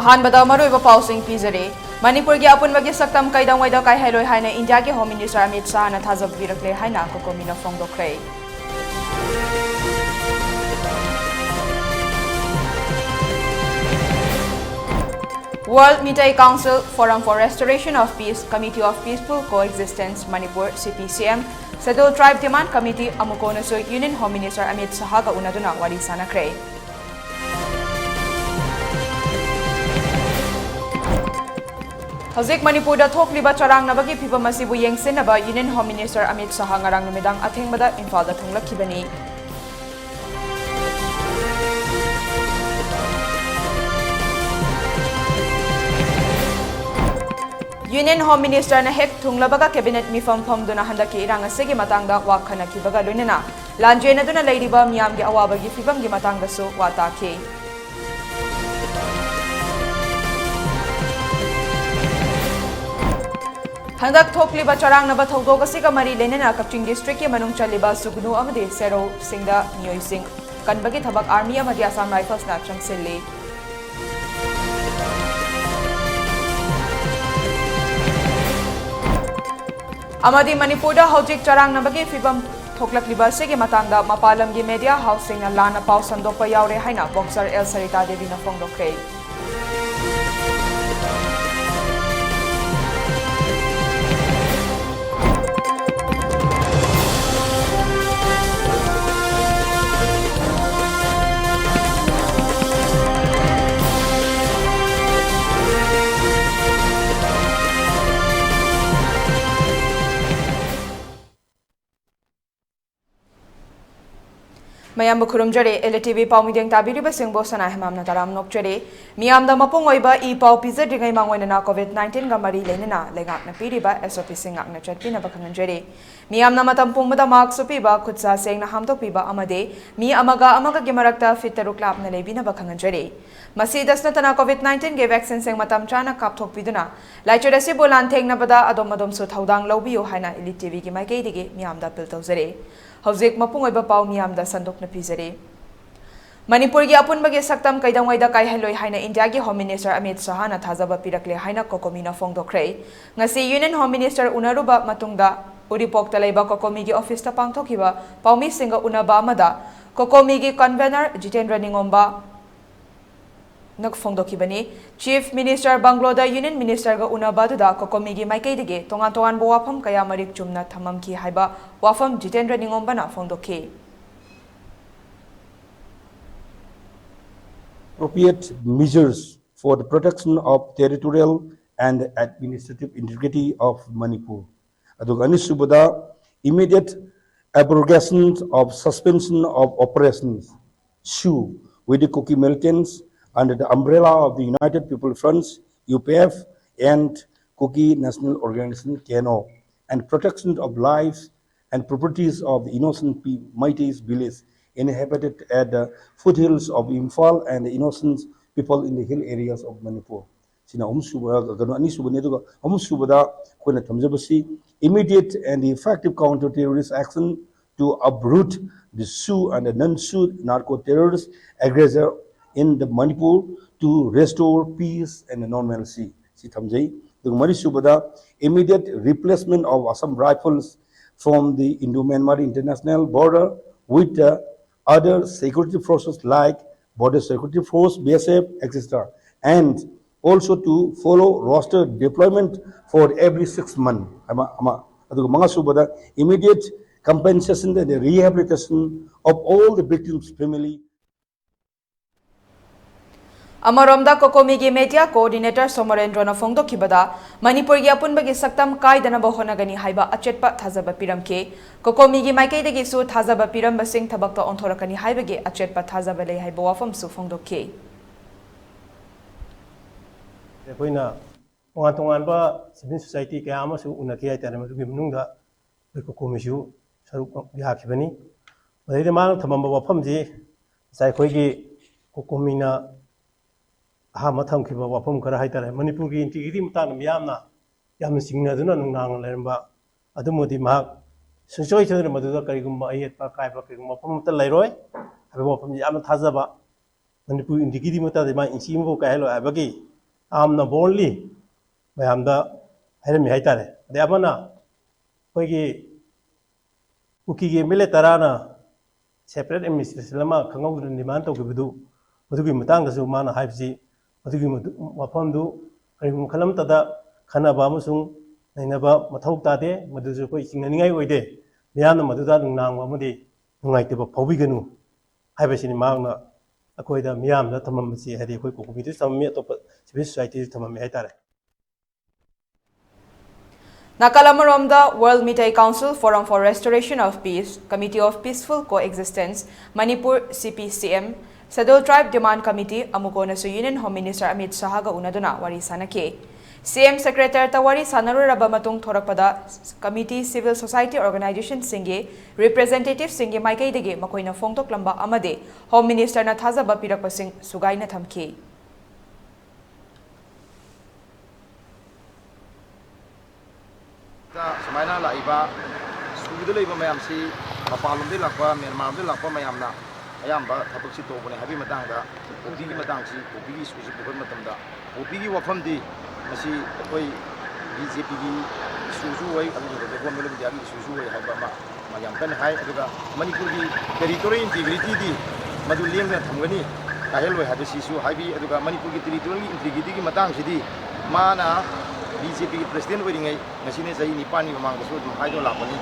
अहानबदा मरुइबा पाउसिंग पिजरे मणिपुर की अपुनबगी सक्तम कैदंगवैदा कायहैलोय हाइना इंडिया के home minister Amit Shah ना थाजब बिरकले हाइना कोकोमीना फोंगदोखरे World Mitai Council Forum for Restoration of Peace Committee of Peaceful Coexistence Manipur CPCM Scheduled Tribe Demand Committee Amukona Sui Union Home Minister Amit Shah ga unaduna wari sanakre Hojik Manipur da thokliba charang nabagi phibam asibu yengsinaba Union Home Minister Amit Shah ngarang numidang athengbada Imphal da thunglakibani Union Home Minister na hek thunglabaga cabinet mifam duna handaki irang asigi matangda wakhana kibaga lunina lanjena duna leiriba miyam gi awabagi fibam gi matangda su wataki Handak thokliba charang na bathodog asiga mari lenena Kaching district ki manung chaliba sugnu amade sero singda miyoi sing kanbagi thabak army amadi Assam Rifles na changsilli Amadi Manipur da hojik charang nabagi fibam thoklakliba sigi matangda mapalam gi media housing na lana pau sandokpa yaure haina boxer El Sarita Devi na phongdokre Mayam Kurumjare, ELITETV Paumideng Tabiriba Singbo Sana Hemam Nataram Nokjare, Miam the Mapungoiba E Pau Pizza Digay Mangwena COVID-19 Gamari Lenina, Legak Napiriba, SOP Singak Nachapina Bakanjare, Miam Namatampung Madamak Supiba, Kutsa saying Nahamto Piba Amade, Mi Amaga Gimarakta Fitaru Club Nalebina Bakanjare. Masidas Natana COVID-19 gave vaccine saying Matam Chana Kaptok Piduna, Laichadasi Bolan Tang Nabada Adomadom Suthaudang Lobio Hana ELITETV Gimaike, Miam da Piltozere. Hojik mapungoiba pau miyamda sandokna pizare Manipur gi apunbagi saktam kaidangwaida kaihaloy haina India gi Home Minister Amit Shah na thajaba pirakle haina kokomina phongdokre ngasi Union Home Minister unaruba matungda uripokta leiba kokomi gi office ta pangthokiba paumi singa unaba amada kokomi gi convener Jitendra Ningomba nak phongdokibani Chief Minister Bangloda Union Minister ga unaba da kokomi gi maikaidige tongan bo wafam kaya marik chumna thamamki haiba wafam Jitendra Ningomba na phongdokhe Appropriate measures for the protection of territorial and administrative integrity of Manipur. Adugani Subada, immediate abrogation of suspension of operations, SHU, with the Kuki militants under the umbrella of the United People Fronts, UPF, and Kuki National Organization, KNO, and protection of lives and properties of the innocent Meiteis village inhabited at the foothills of Imphal and the innocent people in the hill areas of Manipur. Sina immediate and effective counter-terrorist action to uproot the SHU and the non-SHU narco-terrorist aggressor in the Manipur to restore peace and normalcy. The immediate replacement of Assam Rifles from the Indo-Myanmar international border with other security forces like Border Security Force, BSF, etc. And also to follow roster deployment for every 6 months. Immediate compensation and rehabilitation of all the victims' family. Amaromda Kokomi gi Media Coordinator Somarendra na phongdokibada Manipur gi apunbagi saktam kaidana bahonagani haiba achetpa thajaba piramke Kokomi gi maikaidagi su thajaba piramba sing thabakta onthorakani haibagi achetpa thajaba lei haiba wafam su phongdokhe Koina tongan ba civil society kaya amasu unaki ai tare madu gimnungda Kokomi su saruk bihakibani badai ma thamamba wafam ji sai khoi gi Kokomi na Hamatham Kiba Wapum Karahaitara, Manipuri integrity Mutan Yamna, Yam Singaduna Nang Lemba, Adumudi Mark, Sunsoy to the Madura Karigumba, Pakai Pakim, the Leroy, have a from Yamatazaba, Manipur integrity Muta, the man in Simbo Kailo Abagi, आमना बोलली मैमदा हैरमी हाइतारे अदे अमना कोई उकी मिले तराना separate administration लमा खंगौदुन demand तौगिबदु मदुगी मतंगसु माना हाइबसी मदुगी मफमदु करिगुम खलम तदा खनाबा अमसुंग नैनबा मथौ तादे मदुजु कोई चिंगनिंगाई ओइदे मियाना मदुदा नुंगनांग अमदि नुंगाइतेबा फौबिगनु हाइबसिनि मांगना अखोइदा मियामदा थममसी हदि कोई कोकुमिदु सममी अतोप सिविल सोसाइटी थममी हाइतारे Nakalamaromda World Mitai Council Forum for Restoration of Peace, Committee of Peaceful Coexistence, Manipur CPCM, Scheduled Tribe Demand Committee, Amukonasu Union Home Minister Amit Sahaga Unaduna Wari Sanake. CM Secretary Tawari Sanaru Rabamatung Thorakpada Committee Civil Society Organization Singe, Representative Singe Maikai Dege, Makoina Fongtok Lamba Amade, Home Minister Nathaza Bapirakasing, Sugaina Thamke. Semaina laiba sudah laiba mayam si mapalum de lakwa Myanmar de lakwa mayam na ayam ba thabak si to bone habi matang da obi ki matang si obi ki suji bukan matam da obi ki wafam di masih koi BJP ki suju wai alu de ko melu dia ki suju wai haba ma mayam kan hai aduga Manipur ki territorial integrity di madu liang na thamgani kahel wai hadu si su habi aduga Manipur ki territorial integrity ki matang si di mana BJP President wedding ngasine sahi nipani mamang so haido lapani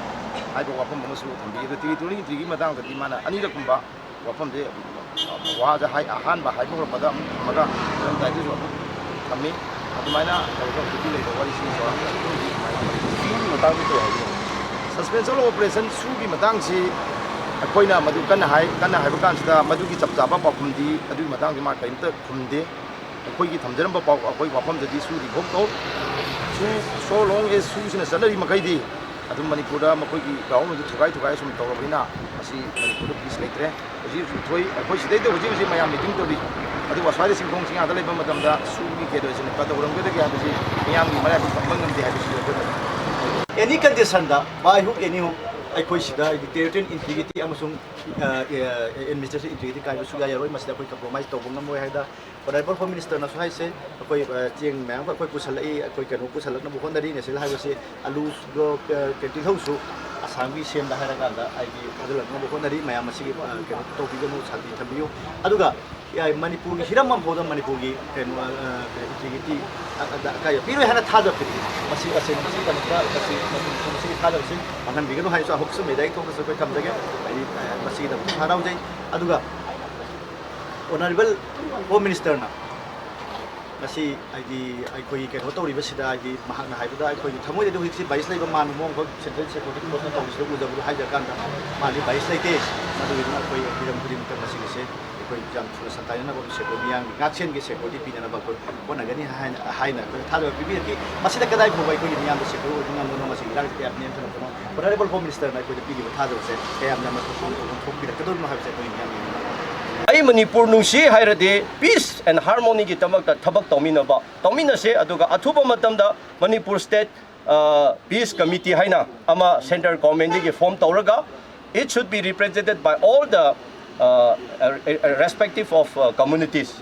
haido wapam masu thambi the territory intrigi matang ka dimana ani rakumba wapam de wa ja hai ahan ba haido pada maga dai ju thammi adumaina ko kuti le wari si so matang to suspension operation su gi matang si akoina madu kan hai ba kan sida madu gi chap chapa pakum di adu matang gi ma kain ta khumde akoi gi thamjaram ba akoi wapam de su ri bok to so long as Susan salary Makaidi, Adu Manipura, Makoki, Gaum, to try to guys from Torabina, as he Manipura peace later, as if Toy, I push the day was in Miami, think to be. Adu was riding Kong other labor, Madame da, Sumi Gathers in the Patagon with the Gabby, Miami, Malabi, among them, they have any condition that by who any I push the territorial integrity Amazon administrative integrity kind of Sugar must have compromised to Bungamoida. But I Home Minister Nasai said, Jing Mam, Pusala, a quick and Pusala, Bukondari, as I was say, a loose go getting hosu, a Sami Shem the Haraganda, I give Bukondari, Mayamasi, Topigo, Sadi Tabu, Aduga, Manipur, Hiramam Hoda Manipuri, and integrity. People had a Tada Pity, Masi, a Sing, and then begin to have a hoax, made I told us to come again. I must see the Haraude, Aduga. Honorable Home Minister na nasi ai koi ke hoto ri basida ai mahakna haibada ai koi thamoi de hisi 22 laiba man mong ko central security mo na tawis lu jabu haja kan da mali 22 laite madu ri na koi biram budim ka nasi se koi jam thula santai na ko se ko biang ngakchen ke security pina na ba ko ona gani haina ko thalo bibi ki masida kadai ko bai ko ni yam se ko na no masi rak te apne thana ko Honorable Home Minister na ko de pili thalo se ke am na ma ko ko pira kadol ma ha se ko ni yam I Manipur nungsi hairade peace and harmony ki tamakta thabak tawmina se aduga athuba matamda Manipur State Peace Committee haina ama central government ki form tawraga it should be represented by all the respective of communities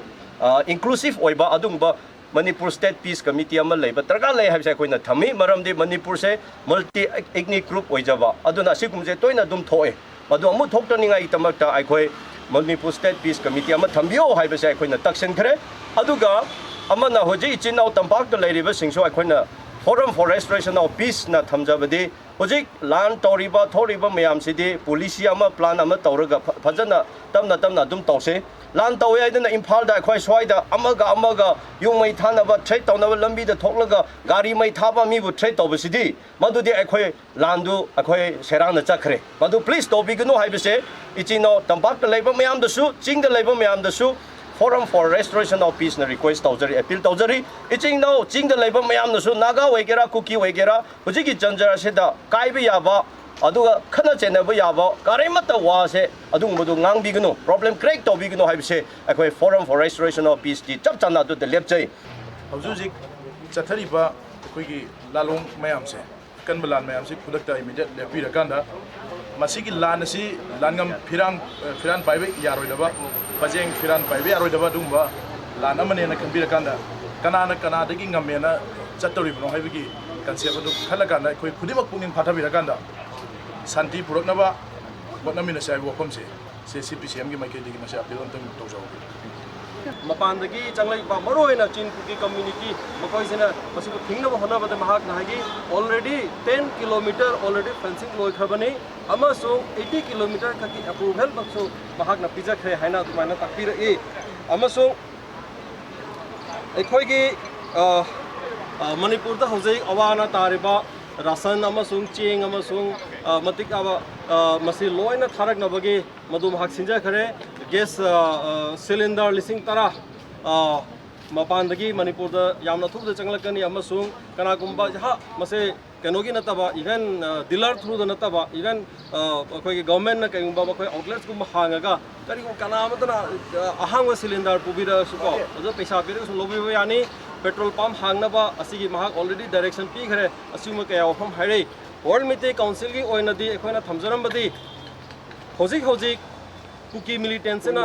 inclusive oiba adungba Manipur State Peace Committee ama leiba targa lei habse koina thami maramdi Manipur se multi ethnic group oijaba aduna sikumje toina dum thoe madu amu thoktaningai tamakta aikoi Manipur State Peace Committee ama thambio haibase akoina taksen khare aduga amana hoji ichinau tampak da leiriba singso akoina Forum for Restoration of Peace na thamjabadi hoji lan toriba thoriba mayam sidi police ama plan ama tawraga phajana tamna dum tawse lan tawe aidana imphal da khoi swaida amaga yungmai thanaba threat tawnaba lambi da thoklaga gari mai thaba mi bu threat tawbasidi madudi akhoi landu akhoi serang na chakhre madu please tobigunu haibase ichino tampak da leiba mayam da su ching da leiba mayam da su Forum for Restoration of Peace na request tawjari appeal tawjari iching no ching da leiba mayam da su naga wegera kuki wegera hujigi janjara seda kaibi yaba aduga khana chenaba yaba karimata wa se adungbodu ngangbigunu problem create tobigunu haibse akhoi Forum for Restoration of Peace ki chap chana du de lepchai haujuji chathariba koigi lalong mayam se kanbalan mayam se khudakta immediate lepi rakanda masigi lan asi langam firan paibe yaroi daba bajeng firan paibe yaroi daba dungba lan amane na kambira kanda Kanana कनादगी ngamenna chattoribno haibigi concept adu khalakanda khoi khudimak pungning phathabirakanदा शांति पुरकनबा बदनामिना साइ वफमसे से CPCM की माइकेदी की मसे appeal अंतम तौजाव मपानदगी चंगलाई बा मरोइना Chin Kuki community मकोइसेना मसिको थिंगनबा होनाबदा महाक नागी ऑलरेडी 10 किलोमीटर ऑलरेडी फेंसिंग लोइखबनी अमसो 80 किलोमीटर खकी अप्रूवल बक्सो महाक न पिजखरे हाइना तुमाना ताकपिर ए अमसो एखोइगी मणिपुर दा हौजै अवाना तारिबा राशन अमसुंग चेंग अमसुंग मतिक अब मसी लोइना थारकनबगी मदुम हाक सिंजाखरे गैस सिलिंडर लिसिंग तरा मपानदगी मणिपुर दा यामना थुबदा चंगलकनी अमसुंग कनागुंबा हा मसे कनोगी नतबा इवन डीलर थ्रू द नतबा इवन अखोई गवर्नमेंट न कयुंबा मखोई आउटलेट्स गुम हांगागा करिगो कनामतना अहांग सिलिंडर पुबिरा सुको अदो पैसा पिरे सु लोबिबो यानी पेट्रोल पंप हांगनबा असिगी महाक ऑलरेडी डायरेक्शन पीखरे असिम कया वफम हाइरे वर्ल्ड मिटे काउंसिल की ओइनदी एखोना थमजरमबदी होजिक होजिक कुकी मिलिटेंट्सना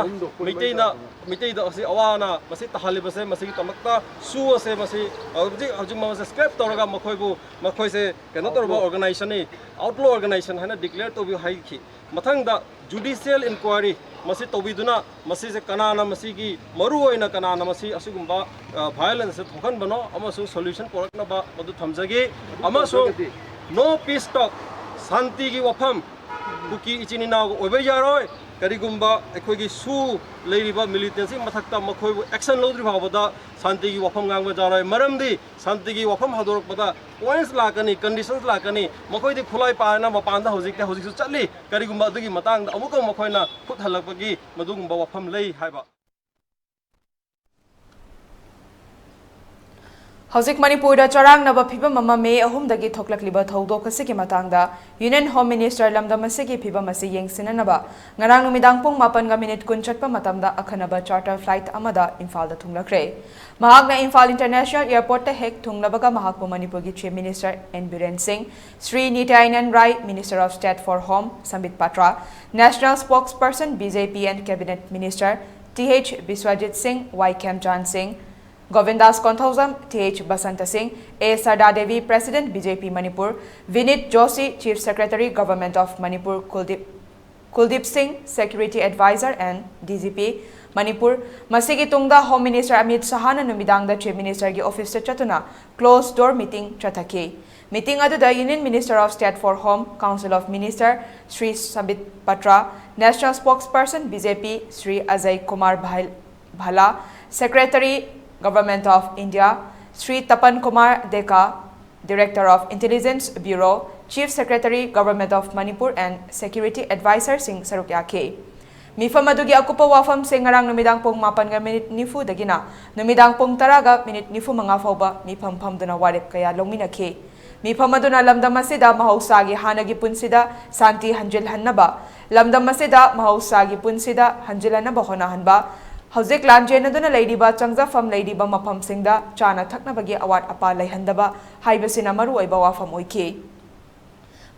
मिटेदा असी अवाना मसी तहालिबसे मसी तमक्ता सु असे मसी होजिक होजिक मसे स्क्रैप तोरगा मखोइसे केनो तोरबा ऑर्गेनाइजेशन नि आउटलॉ ऑर्गेनाइजेशन हैना डिक्लेयर तोबि हाइखि मथंगदा जुडिशियल इंक्वायरी मसी तोबिदुना मसी से कनाना मसी की मरु ओइना कनाना मसी असिगुंबा वायलेंस से थोखन बनो अमसु सॉल्यूशन पोरकनबा मदु थमजगे अमसु नो पीस टॉक शांति की वफम कुकी इचिनिना ओबे यारोय करिगुंबा एखोगी सु लेरिबा मिलिटेंसी मथक्ता मखोइबु एक्शन लौद्रि भाबदा शांति की वफम गांगबा जारोय मरमदी शांति की वफम हादोरकबदा पॉइंट्स लाकनी कंडीशंस लाकनी मखोइदि खुलाई पाना मपानदा होजिक चली करिगुंबा अदुगी मतांग अमुक मखोइना खुद हलकबगी मदुगुंबा वफम लई हाइबा हौजिक मणिपुर चौरांगनब फिबम अमा मे अहुमदगी थोकलक्लिबा थौदोक असिगी मातांगदा यूनियन होम मिनिस्टर लमदम असिगी फिबम असी येंगसिननबा ngarang numidang pung 8 kun chatpa matamda akhanaba charter flight amada imphal da thunglakre mahakna imphal international airport ta hek thunglabaga mahakpu manipur gi chief minister N Biren Singh Sri Nityanan Rai minister of state for home Sambit Patra national spokesperson BJP and cabinet minister TH Biswajit Singh Y Kemchan Singh Govindas Konthausam, TH Basanta Singh, A. Sarda Devi, President BJP Manipur, Vinit Joshi, Chief Secretary Government of Manipur, Kuldeep Singh, Security Advisor and DGP Manipur, Masigi Tungda Home Minister Amit Sahana Numidangda Chief Minister gi Office Chatuna, closed door meeting Chathaki. Meeting aduda Union Minister of State for Home, Council of Minister, Sri Sambit Patra, National Spokesperson BJP, Sri Ajay Kumar Bhala, Secretary Government of India, Sri Tapan Kumar Deka, Director of Intelligence Bureau, Chief Secretary Government of Manipur and Security Advisor Singh Sarukyake. Mifam adugi akupa wafam sing ngarang numidang pong 8 nifu dagina, numidang pong taraga minute nifu mga fauba mifam pamduna warip kaya longminake. Mifam aduna lamdamasida mahausagi hanagi punsida santi hanjil hannaba, lamdamasida mahausagi punsida hanjil hannaba honahanba, Hauzik Lanjen aduna Ladyba Changza from Ladyba Mapam Singda, Chana Taknabagi Award Apa Laihandaba, Haibasina Maru Ibawa from Oiki.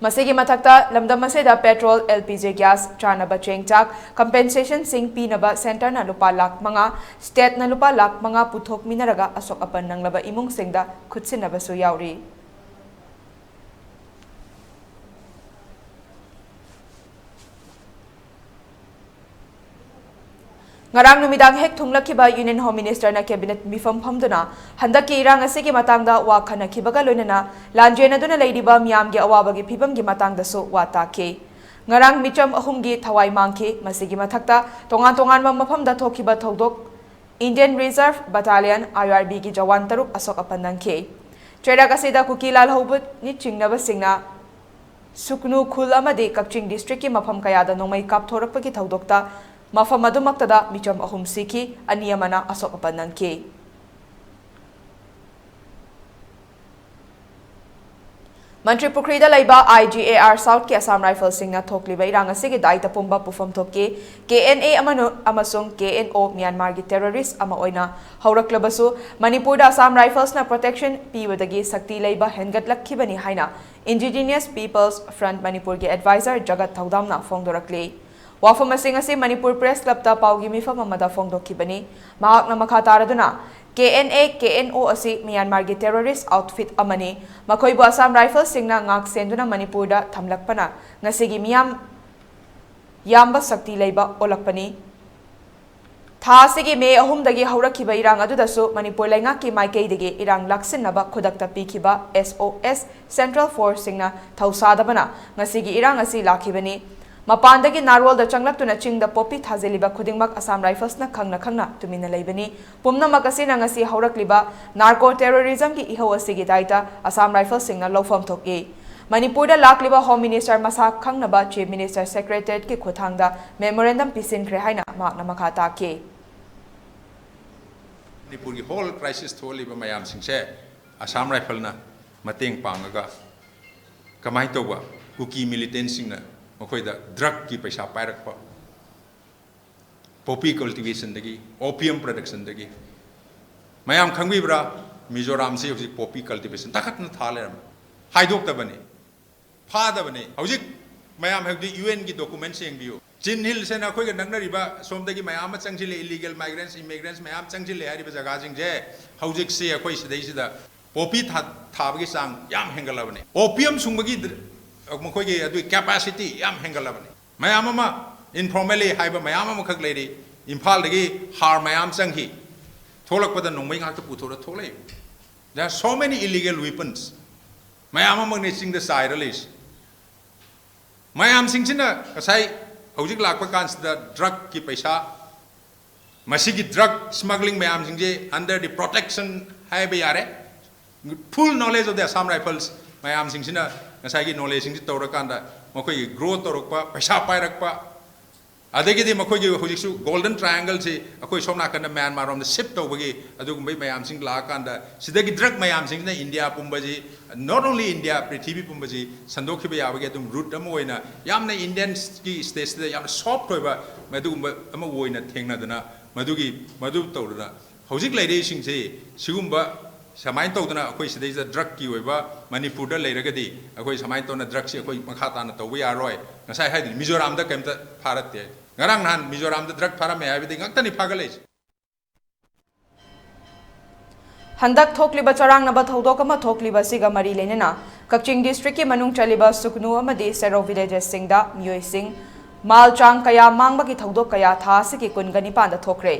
Masigi Matakta, Lamdamaseda Petrol, LPG Gas, Chana Bacheng Chak, Compensation Sing Pinaba, Center na lupa lak mga, State na lupa lak mga putok minaraga asok apan ng laba imong Singda, Kutsinaba Suyauri. Ngarang numidang hek thunglakiba Union Home Minister na Cabinet mifam phamduna handaki irang asigi matangda wa khanakibaga loinana lanjena duna leidiba miyamgi awabagi phibamgi matangda so wa take ngarang micham ahumgi thawai mangki masigi mathakta tongan mafamda thokiba thodok Indian Reserve Battalion IRB gi jawan taruk asok apandangke cherakasida kukilal hobut ni chingnaba singna suknu khul amadi Kakching district ki mafam kayada nongmai kap thorakpagi thodokta Mafam adumaktada micham ahum siki aniyamana asok apanangke. Mantri Pukrida Laiba IGAR South ki Assam Rifle Singna Thokliba irang asigi daita pumba pufam thokke KNA amasung KNO Myanmar gi terrorist ama oina hauraklabasu Manipur da Assam Rifles na protection piwadagi sakti laiba hengatlakkhibani haina Indigenous Peoples Front Manipur gi advisor Jagat Thaudamna phongdorakle Wafam asing asi Manipur Press Club ta paugi mifam amada fongdokhibani. Mahakna makha taraduna KNA KNO asi Myanmar gi terrorist outfit amani makhoi bu Assam Rifles singna ngak senduna Manipur da thamlakpana ngasigi miyam yamba sakti leiba olakpani Thasigi May ahumdagi haurakhiba irang adudasu Manipur laingaki maikeidagi irang laksinnaba khudakta pikhiba SOS Central Force singna thausadabana ngasigi irang asi lakhibani Mapandagi Narwal da changlaptuna chingda popi thazeliba khudingmak Assam Rifles na khangna tumina leibani pumna makasina ngasi haurakliba narco terrorism gi ihau asigi daita Assam Rifles singna lofam thoki Manipur da lakliba Home Minister masa khangnaba Chief Minister Secretariat ki khuthangda memorandum pisinkhre haina makna makha taki Manipur की whole crisis Tholi बमायाम सिंसे Assam Rifle ना मतेंग पांगगा कमाई तो बा cookie militant सिंग ना मखोइदा drug की पैसा पायरक पा poppy cultivation दगी opium production दगी मयाम खंगी बरा मिजोरम से उसी poppy cultivation ताकत न थाले रम हाइडोक तबने फादा बने उसी मयाम है कि UN की documents हैं भी हो Chin Hill से ना कोई नगना रिबा सोमदगी मयाम चंगचिले illegal migrants immigrants मयाम चंगचिले हरी बजगा जिंगे हाउजिक से कोई सिद्धि सिद्धा poppy थाबगी सांग याम हेंगला बने opium सुंबगी मखोई के अदुई capacity याम हेंगला बने मयाम मा informally हाइबा मयाम मा खक लेरी इम्फाल दगी हार मयाम चंगी थोलक पदा नोंगमई ngak ta puthora tholai there are so many illegal weapons mayam amang ne sing the side release mayam sing china kasai hojik lakpa kan da drug ki paisa masigi drug smuggling mayam sing je under the protection hai be yare full knowledge of the Assam Rifles mayam sing china kasai ki knowledge sing tora kan da makoi growth torok pa paisa pai rak pa adegi di makoi gi hojik su golden triangle se akoi somna kan Myanmar rom the ship to bagi adu gumbai mayam sing la kan da sidagi drug mayam sing na India pumbaji not only India prithibi pumbaji sandokhi ba yabagi adum route am oina yamna Indian ki states da yam soft hoiba madu gumba am oina thengna dana madugi madu tawdana hojik leide sing se sigumba samai tawdana akoi sidai da drug ki hoiba Manipur da leiragadi akoi samai tawna drug se akoi makha ta na tawbi aroi ngasai hai Mizoram da kemta pharat te ngarang nan Mizoram da drug phara me habidi ngaktani phagalai Handak thokliba charang naba thodok ama thokliba siga mari lenena Kakching district ki manung chaliba Suknu amadi Sero villages singda miyoi sing mal chang kaya mangba ki thodok kaya tha siki kungani panda thokre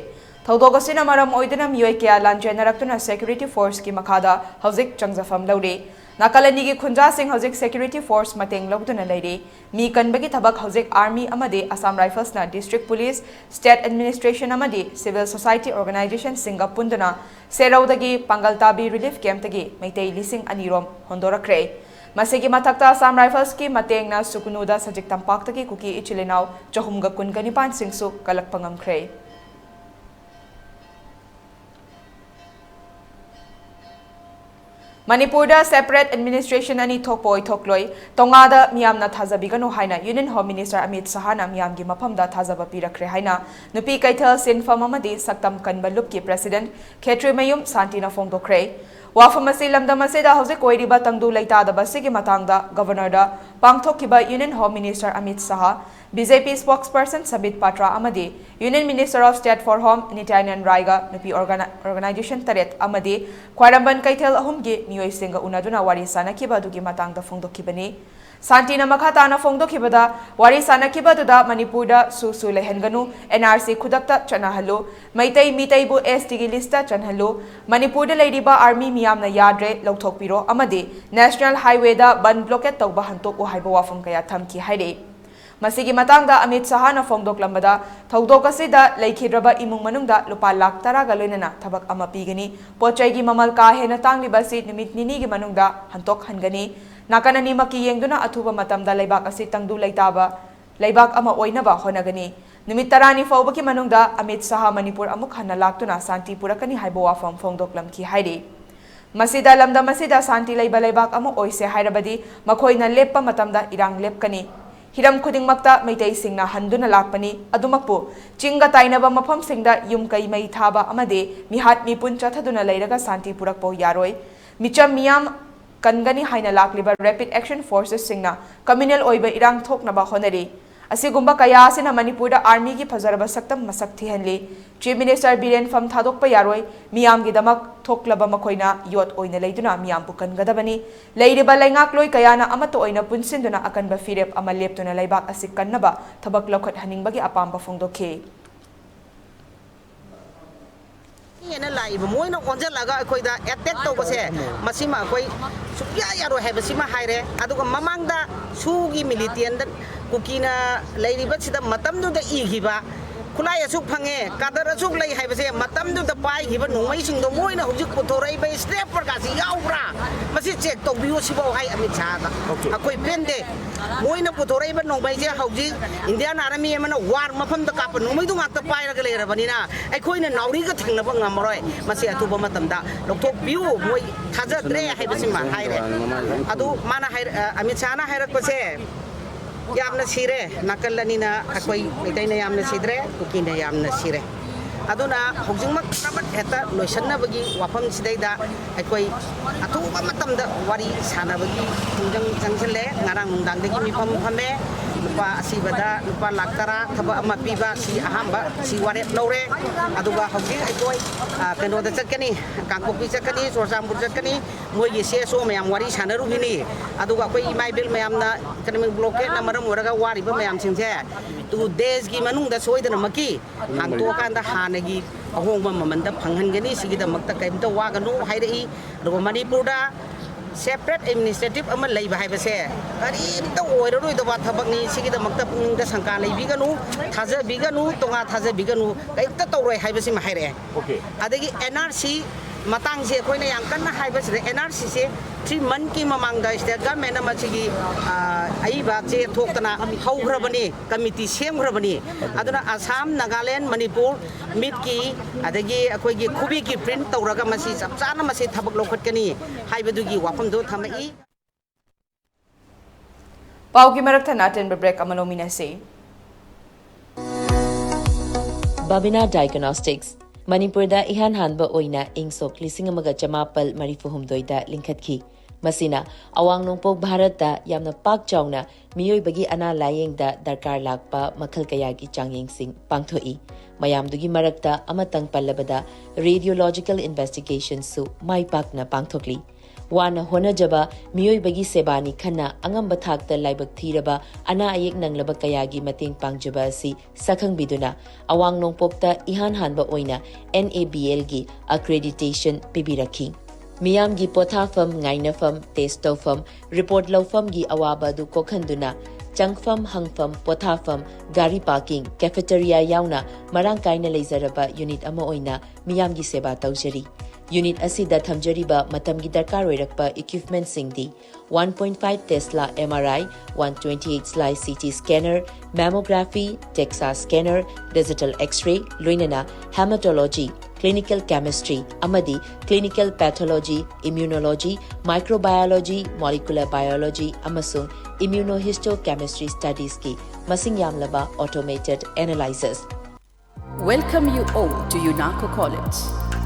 thodok asina maram oidena miyoi kaya lanjenarakuna security force ki makhada hauzik changjafam laure nakalani gi khunja sing hauzik security force mateng logduna leire mi kanbagi thabak hauzik army amade Assam Rifles na district police state administration amade civil society organization singa pundana Seraudagi Pangaltabi relief camp tagi maitai lising anirom hondorakre masigi matakta Assam Rifles ki mateng na Sukunuda sajik tampak tagi kuki ichilenau chahumga kungani singsu kalakpangamkre Manipur da separate administration ani thokpoi thokloi tongada miyamna thazabigano haina Union Home Minister Amit Sahana miyam gi maphamda thazaba pirakre haina nupi kaithal sinfam amadi saktam kanbalup ki president Khetri Mayum Santina Fongdokre wafam asi lamdam asida hauze koiriba tangdu leita da basigi matangda governor da pangthokiba Union Home Minister Amit Saha BJP spokesperson Sabit Patra amadi Union Minister of State for Home Nityanan Raiga nupi organization taret amadi Khwaramban kaithal ahumgi miyoi singa unaduna wari sanakiba dugi matangda fongdokibani Santina makhatana fongdokibada wari sanakibaduda Manipurda su lehenganu NRC khudakta chanahalu maitai mitaibu ST gi lista chanhalu Manipurda leiriba army miyamna yadre lauthokpiro amadi National Highway da ban blockade tawba hantok o haiba wafam kaya thamki haire Masigi matangda Amit Sahana fongdok lambada thodok asida leikhiraba imung manungda lupa lakh tara ga loinana thabak ama pigani pochai gi mamal ka hena tangli basi nimit nini gi manungda hantok hangani nakanani maki yengduna athuba matamda leibak asi tangdu leitaba leibak ama oinaba honagani nimit tarani fawbaki manungda Amit Saha Manipur amuk hanna laktuna santi purakani haibo wafam fongdok lamki hairi masida lamda masida santi leiba leibak ama oise hairabadi makhoina leppa matamda irang lepkani Hiram khuding makta maitai singna handuna lakpani adumakpu chinga tainaba mafam singda yum kai mai thaba amade mihat mipun chathaduna leiraga santi purakpo yaroi micham miyam kangani haina lakliba rapid action forces singna communal oiba irang thoknaba honari असिगुम्बा कया असिना Manipur army की फजरब सक्तम मसक थिहनली chief minister Biren फम थादोकपा यारोय मियाम की दमक थोकलब मखोइना vote ओइना लेदुना मियाम पुकनगदबनी लेरिबा लेंगाकलोय कयाना अमतो ओइना पुनसिनदुना अकनबा फिरेप अमा लेपतुना लेबाक असि कन्नबा थबक लौखत हनिंगबगी अपाम्बा फोंदोखे येना लाइब मोइना ओंजलगा अखोइदा अटैक तौबसे मसिमा अखोइ सुया यारो हैबसिमा हाइरे अदुगा ममांगदा सुगी मिलिटियन कुकीना लेरिबसिदा मतमदुदा इगिबा खुलाई असुक फंगे कादर असुक लई हैबसे मतमदुदा पाइगिबा नोंमैसिंदो मोइना हुजिक पुथोरैबा स्टेप परगासी याउब्रा मसि चेक तौबियो सिबो हाइ अमित शाहदा अखोइ पेंदे मोइना पुथोरैबा नोंमैजे हौजि इंडियन आर्मी एमना वार मफमदा काप नोंमैदु गाक्ता पाइरगा लेरबनिना अखोइना नाउरिगा थेंगनबा ngamoroi masi atuba matamda lokthok biu moi thajadre haibasi ma haire adu mana hair amit shah na hairak pase yamna sire nakalani na akoi metai na yamna sidre kukina yamna sire aduna hojingmak nabat heta loisanna bagi wafam sidaida akoi atuba matamda wari sana bagi tunjang jangchale ngarang nungdang degi mifam phame lupa asibada lupa laktara thaba ama piba si ahamba si ware lore aduga hojing akoi keno da chakani kangkopi chakani sorsambur chakani moi gi se so mayam wari sana rubini aduga akoi mai bil mayam na economic blockade na maram oraga wari ba mayam singse tu desh gi manung da soidana maki hangto kanda hanagi ahongba mamanda phanghangani sigida makta kaimta waganu hairei aduga manipur da separate administrative ama leiba haibase karimta oiroi da ba thabakni sigida makta pungda sangka leibiganu thaja biganu tonga thaja biganu kaimta toroi haibasi ma haire okay adagi NRC matang se koina yang kanna haibase NRC se 3 month ki mamang da state government ma chigi ai ba che thoktana haugrabani committee semgrabani aduna Assam Nagaland Manipur mid ki adagi akoi gi khubi ki print tawraga masi chapchana masi thabak lokhatkani haibadu gi wafam do thamai पाव की मरक थना ten break अमलोमिना से Babina Diagnostics Manipur da ihan hanba oina ingsok lising amaga chamapal marifuhumdoi da linkhatki masina awang nongpok Bharat da yamna pak chawna miyoi bagi ana layeng da darkar lakpa makhal kaya gi changyeng sing pangthoi mayam dugi marakta amatang pallabada radiological investigation su mai pakna pangthokli wana hona jaba miyoi bagi sebani khana angam bathak ta laibak thiraba ana ayek nanglaba kaya gi mateng pangjaba si sakhang biduna awang nongpok ta ihan hanba oina NABL gi accreditation pibirakhi miyam gi pothafam ngainafam testofam report lawfam gi awaba du kokhanduna changfam hangfam pothafam gari parking cafeteria yauna marang kaina leizaraba unit ama oina miyam gi seba tawjari unit asida thamjariba matam gi darkar oirakpa equipment singdi 1.5 Tesla MRI 128 slice CT scanner mammography DEXA scanner digital x-ray loinana hematology clinical chemistry amadi clinical pathology immunology microbiology molecular biology amasung immunohistochemistry studies ki masing yamlaba automated analyzers. Welcome you all to UNACO College,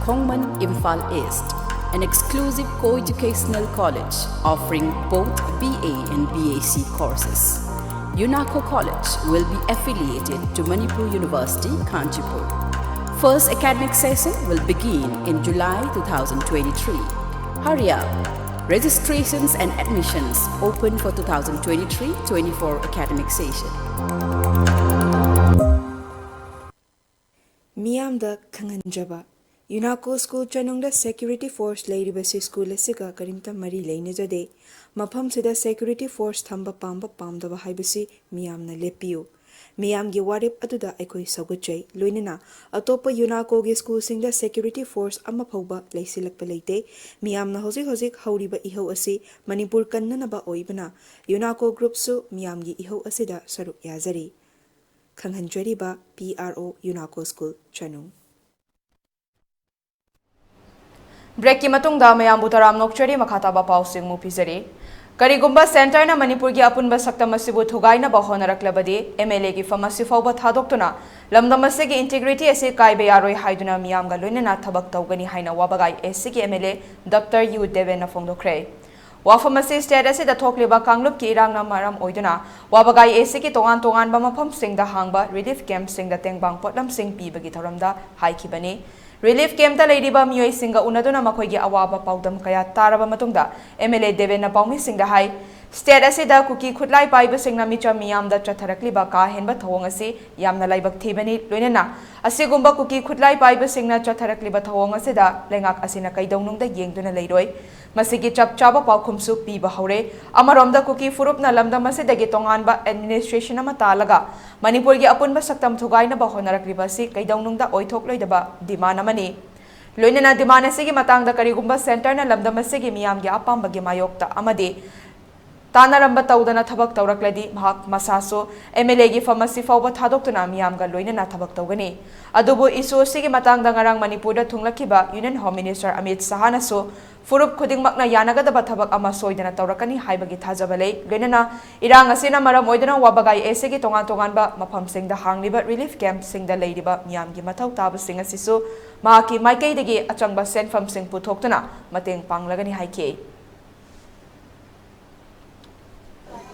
Kongman Imphal East, an exclusive co-educational college offering both BA and BAC courses. UNACO College will be affiliated to Manipur University, Kanchipur. First academic session will begin in July 2023. Hurry up! Registrations and admissions open for 2023-24 academic session. मियामदा खंगनजबा यूनाको school चनुंगदा security force लेरिबसी school असिगा करिमता मरी लेनेजदे मफम सिदा सिक्योरिटी फोर्स थंबा पाम्बा पामदबा हाइबसी मियामना लेपियो मियामगी वारेप अदुदा अखोई सगुचै लोइनना अतोप यूनाको गे स्कूल सिंगदा सिक्योरिटी फोर्स अमा फौबा लेसिलकप लेते मियामना होजिक होजिक हौरिबा इहौ असि मणिपुर कन्ननबा ओइबना यूनाको ग्रुप सु मियामगी इहौ असिदा सरुक याजरी खंगहनजरीबा PRO यूनाको स्कूल चनु ब्रेक की मतुंगदा मयामबु तराम नोकचरी मखाताबा पाउसिंग मु पिजरी करिगुम्बा सेंटर ना मणिपुर की अपुनबा सक्तम असिबु थुगाइना बहोनरक्लबदे MLA की फमसि फौबा थादोक्तुना लमदम असिगी इंटीग्रिटी असे काइबे यारोय हाइदुना मियामगा लोइनना थबक तौगनी हाइना वाबगाई SC की MLA डॉक्टर यू देवेन फोंदोख्रे Wafam asi state asida thokliba kanglup ki irangna maram oiduna wabagai AC ki tongan tongan ba mafam singda hangba relief camp singda tengbang potlam sing pibagi thoramda haikibani relief camp ta leidiba mioi singa unaduna makoigi awaba paudam kaya taraba matungda MLA Devena Paumi singda hai state asida kuki khutlai paiba singna micha miyamda chatharakliba ka henba thawong asi yamna laibak thibani loinena asigumba kuki khutlai paiba singna chatharakliba thawong asida lengak asina kaidawnungda yengduna leiroi masigi chap chaba paukhumsu piba haure amaromda kuki furupna lamdam asidagi tonganba administration ama talaga Manipur gi apunba saktam thugaina ba honarakliba si kaidawnungda oithokloidaba dimana mani loinena dimana sigi matangda karigumba center na lamdam asigi miyam gi apambagi mayokta amadi Tanaramba Taudana Tabak Taurakladi, Mahak Masaso, MLA Pharmacy Fauba Tadokuna Miamga Loina Tabak Taugani. Adubu isu Sigi Matang Dangarang Manipur Tunglakiba, Union Home Minister Amit Sahanaso, Furup Kuding Makna Yanaga the Batabak Amasoidana Taurakani, Haibagi Tazabale, Lenana, Iranga Sinamara Moidana Wabagai Esegi Tongan Tonganba, Mapam Sing the Hangliba Relief Camp Sing the Ladyba, Miamgi Matau Tabu Sing Sisu, Maki Maike Degi, Achangba sent from Sing Putoktana, Mating Panglagani Haike.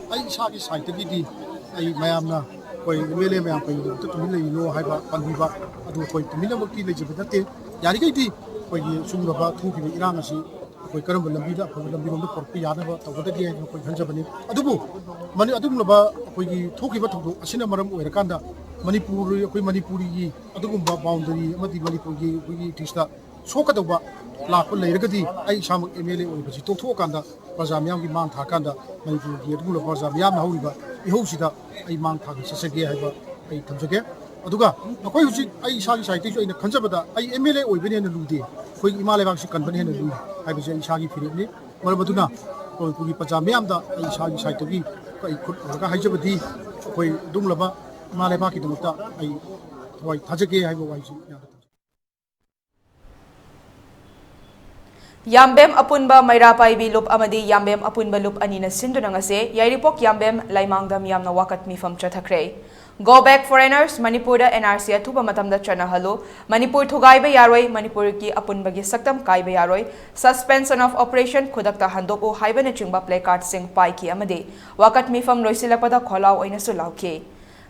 I shagi site di I mayamna koi mele mayam koi to mile no haiba pandiba adu koi to mile mukti le jibate yari kai di koi sumba ba thu ki irang asi koi karam lambi da koi lambi rom por pi yana ba to da di koi hanjabani adubu mani adum ba koi ki thu ki ba thu asina maram oira kanda manipur koi manipuri gi adugum ba boundary amadi manipur gi koi tista soka da ba lakpa leiragadi ai samak MLA oibasi tokthok kanda praja miyam gi mang thakanda manipur gi adugula praja miyam hawriba ihosida ai mang thak sasage haiba ai thamjage aduga nakoi husi ai sagi saiti jo ina khanjabada ai MLA oibani na lude koi imale bak si kanbani na lu haiba je sagi phiribni marabaduna koi kugi praja miyam da ai sagi saiti gi kai khut ga haijabadi koi dunglaba imale bak ki dumta ai wai thajage haiba wai si Yambem apunba Mairapai bi loop amadi Yambem apunba loop anina sinduna ngase Yairipok Yambem Laimangdam Yamna wakat mifam chathakre Go back foreigners Manipur da NRC atuba matamda chana halo Manipur thugaiba yaroi Manipur ki apunba gi saktam kaiba yaroi suspension of operation khudakta handoku haibana chingba placard sing pai ki amadi wakat mifam loisilapada kholau oina su lauke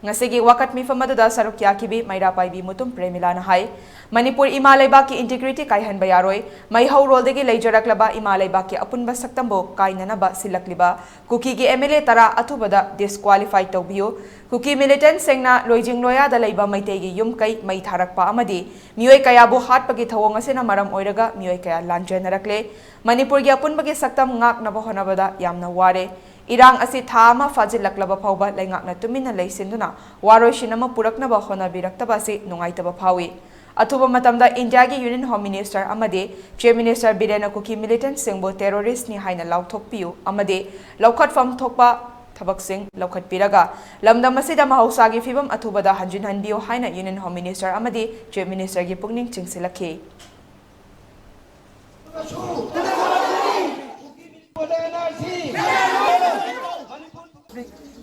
Ngasigi wakat mifam adada saruk yakibi Mairapai bi mutum premilana hai Manipur Imalaiba ki integrity kaihan bayaroi mai hau rol degi leijaraklaba Imalaiba ki apunba saktambo kainanaba silakliba kuki gi MLA tara atubada disqualify tawbiyo kuki militant sengna loijing loya da leiba maitegi yum kai mai tharakpa amadi mioi kaya bu hatpagi thawong asena maram oiraga mioi kaya lanjenarakle Manipur gi apunba gi saktam ngak naba honabada yamna ware Irang asi thama fajilaklaba phawba leingakna tumina leisinduna waroi shinama puraknaba honabirakta si nungaitaba phawi Atuba matamda India gi Union Home Minister amade Chief Minister Birena Kuki militant singbo terrorist ni haina lauthokpiu amade laukhat fam thokpa thabak sing laukhat piraga lamda masida mahausa gi fibam atuba da hanjin hanbio haina Union Home Minister amade Chief Minister gi pungning chingsilakhe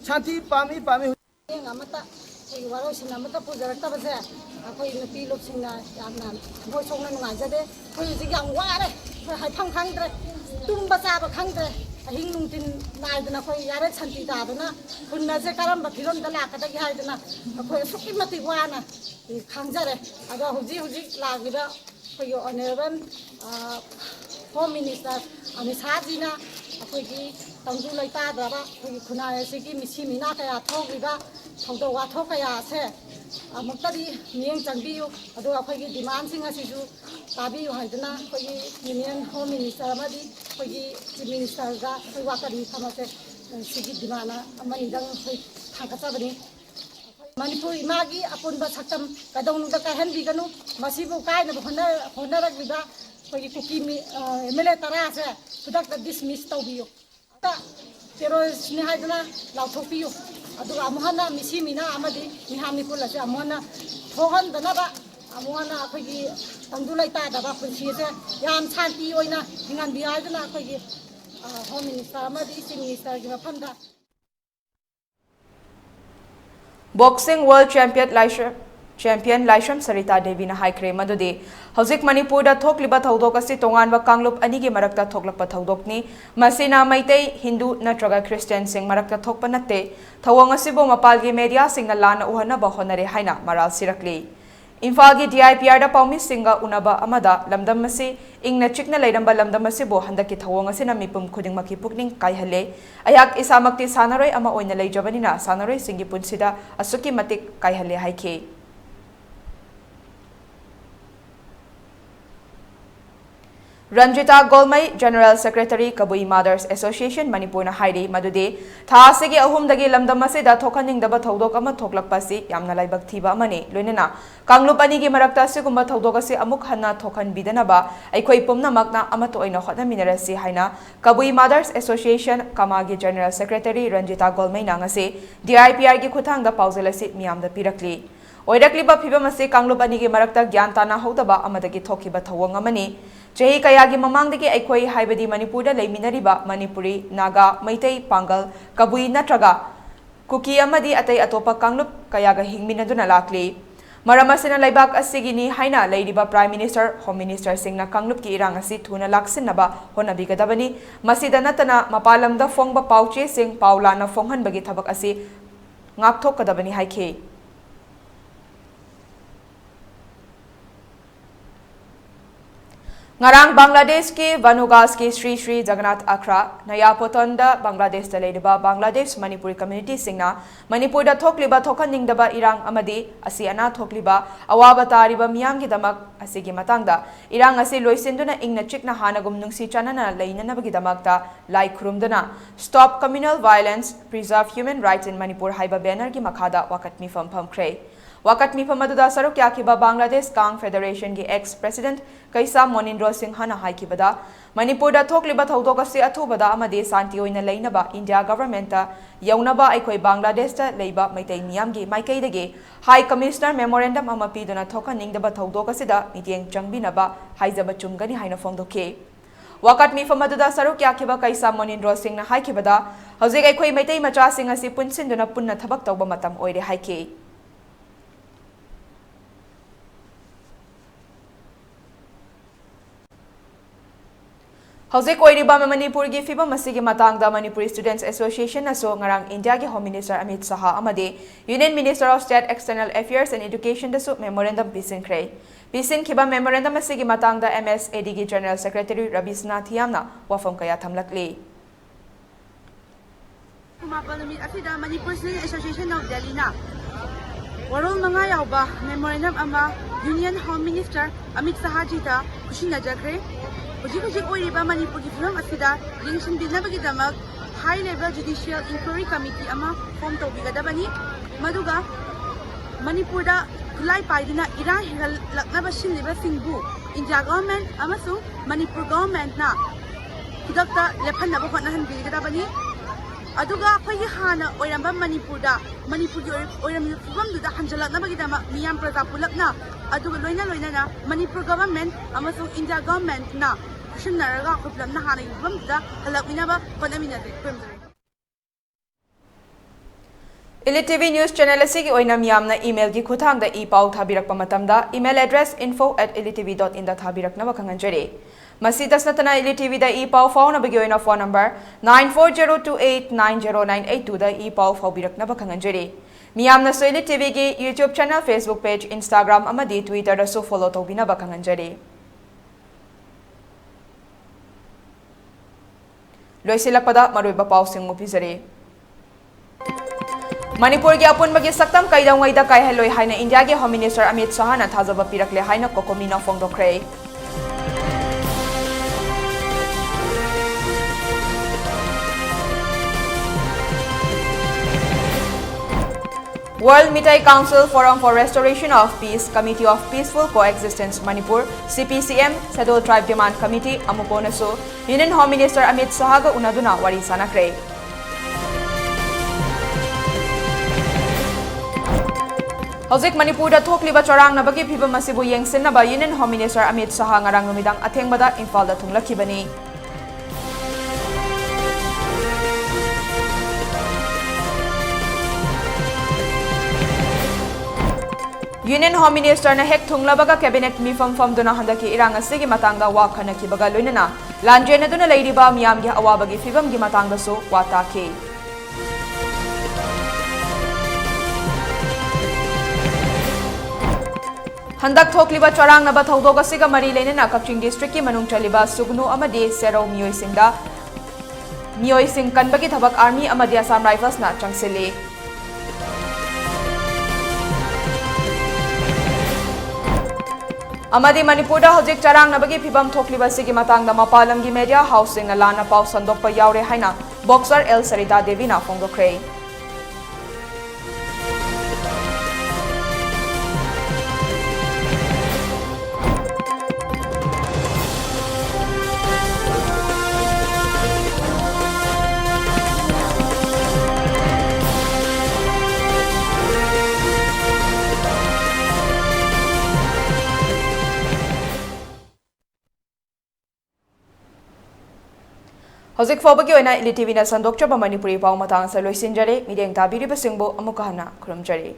Shanti pami ngamata waro sinamata pujarakta base akoi nupi lop singna yamna boy songna nungajade koi ji yang ware hai phang khangdre tumba chaba khangdre ahing nungtin naidna koi yare chanti dadana kunna je karamba phiron dala kada gi haidna koi sukki mati wana khangjare aga huji lagira koi honorable Home Minister Amit Sajina akoi gi tangju laita daba koi khuna sigi misi mina kaya thogriba thongdo wa thokaya se amuktadi miyeng changbiyu adu akhoi demand sing asisu tabiyu haidna koi Union Home Minister amadi koi Chief Minister ga koi wakari thamase sigi demand amani dang koi thangkachabani Manipur imagi apunba saktam kadong da kahen biganu masibu kai na honarak biba koi kuki MLA tara se sudak dismiss tawbiyu ta terrorist ni haidna lauthopiyu aduga amuhana misi mina amadi mihami pula se amuhana thohan danaba amuhana akhoi tangdulai ta daba punsi se yam shanti oina hingan biaidna akhoi Home Minister amadi Chief Minister gi mafamda Boxing World champion Laishram Sarita ꯗꯦꯕꯤꯅ ꯍꯥꯏꯈ꯭ꯔꯦ ꯃꯗꯨꯗꯤ ꯍꯧꯖꯤꯛ ꯃꯅꯤꯄꯨꯔꯗ ꯊꯣꯛꯂꯤꯕ ꯊꯧꯗꯣꯛ ꯑꯁꯤ ꯇꯣꯉꯥꯟꯕ ꯀꯥꯡꯂꯨꯞ ꯑꯅꯤꯒꯤ ꯃꯔꯛꯇ ꯊꯣꯛꯂꯛꯄ ꯊꯧꯗꯣꯛꯅꯤ ꯃꯁꯤꯅ ꯃꯩꯇꯩ ꯍꯤꯟꯗꯨ ꯅꯠꯇ꯭ꯔꯒ ꯈ꯭ꯔꯤꯁꯇꯤꯌꯟꯁꯤꯡ ꯃꯔꯛꯇ ꯊꯣꯛꯄ ꯅꯠꯇꯦ ꯊꯧꯑꯣꯡ ꯑꯁꯤꯕꯨ ꯃꯄꯥꯜꯒꯤ ꯃꯦꯗꯤꯌꯥꯁꯤꯡꯅ ꯂꯥꯟꯅ ꯎꯍꯟꯅꯕ ꯍꯣꯠꯅꯔꯦ ꯍꯥꯏꯅ ꯃꯔꯥꯜ ꯁꯤꯔꯛꯂꯤ ꯏꯝꯐꯥꯜꯒꯤ DIPRꯗ ꯄꯥꯎꯃꯤꯁꯤꯡꯒ ꯎꯅꯕ ꯑꯃꯗ ꯂꯝꯗꯝ ꯑꯁꯤ ꯏꯪꯅ ꯆꯤꯛꯅ ꯂꯩꯔꯝꯕ ꯂꯝꯗꯝ ꯑꯁꯤꯕꯨ ꯍꯟꯗꯛꯀꯤ ꯊꯧꯑꯣꯡ ꯑꯁꯤꯅ ꯃꯤꯄꯨꯝ ꯈꯨꯗꯤꯡꯃꯛꯀꯤ ꯄꯨꯛꯅꯤꯡ ꯀꯥꯏꯍꯜꯂꯦ ꯑꯩꯍꯥꯛ ꯏꯁꯥꯃꯛꯇꯤ ꯁꯥꯟꯅꯔꯣꯏ ꯑꯃ ꯑꯣꯏꯅ ꯂꯩꯖꯕꯅꯤꯅ ꯁꯥꯟꯅꯔꯣꯏꯁꯤꯡꯒꯤ ꯄꯨꯟꯁꯤꯗ ꯑꯁꯨꯛꯀꯤ ꯃꯇꯤꯛ ꯀꯥꯏꯍꯜꯂꯦ ꯍꯥꯏꯈꯤ Ranjita Golmai, General Secretary Kabui Mothers Association Manipur na hairi madudi tha asigi ahumdagi lamdam asida thokaningdaba thodok ama thoklakpasi yamna laibak thiba amani loinena kanglup ani gi marakta sigumba thodok asi amuk hanna thokhan bidanaba aikhoi pumnamakna amato oina hotnaminarasi haina Kabui Mothers Association Kamagi General Secretary Ranjita Golmai na ngase DIPR gi khuthangda pauzelasi miyamda pirakli oirakliba phibam ase kanglup ani gi marakta gyan tana hodaba amadagi thokiba thawang amani Chahi kayagi mamangdagi aikhoi haibadi Manipurda leiminariba Manipuri, Naga, Maitai, Pangal, Kabui natraga Kuki amadi atai atopa kanglup kayaga hingminaduna lakli Maramasina laibak asigini haina leiriba Prime Minister, Home Minister singna kanglup ki irang asi thuna laksinaba honabigadabani masida natana mapalamda fongba pauche sing paulana fonghan bagi thabak asi ngakthokadabani haikhe Ngarang Bangladesh ki Vanugas ki Sri Sri Jagannath Akhra Naya Potonda Bangladesh da leidiba Bangladesh Manipuri community singna Manipur da thokliba thokaningdaba irang amadi asi ana thokliba awaba tariba miyam gi damak asigi matangda irang asi loisinduna ingna chikna hanagum nungsi chanana leinanabagi damakta lai khurumduna Stop Communal Violence Preserve Human Rights in Manipur haiba banner gi makhada wakat mi pham khrei Wakat mi pamaduda saruk yakiba Bangladesh Kang Federation gi ex-president Kaisa Monindro Singh hana haikibada Manipur da thokliba thodok asi athubada amadi santi oina leinaba India government ta yaunaba aikhoi Bangladesh ta leiba maitai miyam gi maikai dagi High Commissioner memorandum ama piduna thokaningdaba thodok asida mityeng changbinaba haijaba chumgani haina phongdokhe Wakat mi pamaduda saruk yakiba Kaisa Monindro Singh na haikibada hojik aikhoi maitai macha sing asi punsinduna punna thabak tawba matam oire haike Hojik oiriba Manipur gi fibam asigi matangda Manipuri Students Association aso ngarang India gi Home Minister Amit Shah amade Union Minister of State External Affairs and Education dasu memorandum pisinkhre pisin khiba memorandum asigi matangda MSAD gi General Secretary Rabisnath Yamna wafam kaya thamlakli Mapalami asida Manipur Students Association of Delhi na warol manga yawba memorandum ama Union Home Minister Amit Shah ji ta kushina jagre Hujik oiriba Manipur gi film asida yingsin binabagi damak High Level Judicial Inquiry Committee ama form tawbigadabani maduga Manipur da khulai paidina ira higal laknaba shinliba singbu India government amasung Manipur government na hidakta lephanaba hotnahan bigadabani aduga khoi hana oiramba Manipur gi oiram fibam duda hanjalaknabagi dama miyam praja pulakna aduga loina na Manipur government amasung India government na Shinaraga khuplam na hana yubam da halakminaba honaminade ELITETV News Channel asigi oina miyamna email gi khuthangda pau thabirakpa matamda email address info@elitv.in da thabiraknaba khanganjare masi dasnatana ELITETV da pau faunabagi oina phone number 9402890982 da pau faubiraknaba khanganjare miyamna so ELITETV gi YouTube channel Facebook page Instagram amadi Twitter da so follow tawbinaba khanganjare Loisilakpada maruiba pausing mupizare Manipur gi apun bagi saktam kaidawngai da kaihaloi haina India gi Home Minister Amit Shah na thajaba pirakle haina kokomina phongdokre World Mitai Council Forum for Restoration of Peace Committee of Peaceful Coexistence Manipur CPCM Scheduled Tribe Demand Committee amuponasu Union Home Minister Amit Shah ga unaduna wari sanakre Hojik Manipur da thokliba chorang nabagi phibam asibu yengsinnaba Union Home Minister Amit Shah ngarang numidang athengbada Imphal da thunglakibani Union Home Minister na hek thunglabaga cabinet mifam famduna handaki irang asigi matangda wa khanakibaga loinana lanjena duna leiriba miyamgi awabagi fibamgi matangda so watake. Handak thokliba charang naba thaudog asiga mari leinana Kaching district ki manung chaliba sugnu amadi sero miyoi sing kanbagi thabak army amadi Assam Rifles na changsile. Amadi Manipur da hojik charang nabagi phibam thokliba sigi matangda mapalam gi media housing na lana pau sandokpa yaure haina boxer El Sarita Devi na phongdokre. Hojik fobagi oina ELITETV na sandokchaba Manipuri pau matang sa loisinjare mideng tabiribasingbo amukahana khurumjare.